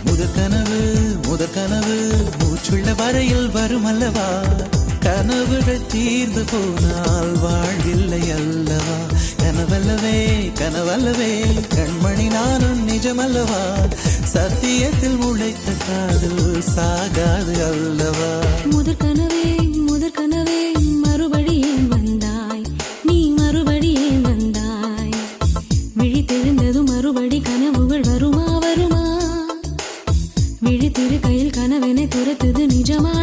முதற்கனவு மூச்சுள்ள வரையில் வரும் அல்லவா, கனவுகள் தீர்ந்து போனால் வாழ்வில்லை அல்லவா. கனவல்லவே கண்மணி நானும் நிஜமல்லவா, சத்தியத்தில் உழைத்த காதல் சாகாது அல்லவா. முதற்கனவே மறுபடியும் வந்தாய், நீ மறுபடியும் வந்தாய். விழித்தெழுந்ததும் மறுபடி கனவுகள் வருமா, விழித்திரு கையில் கனவெனை துரத்துது நிஜமா.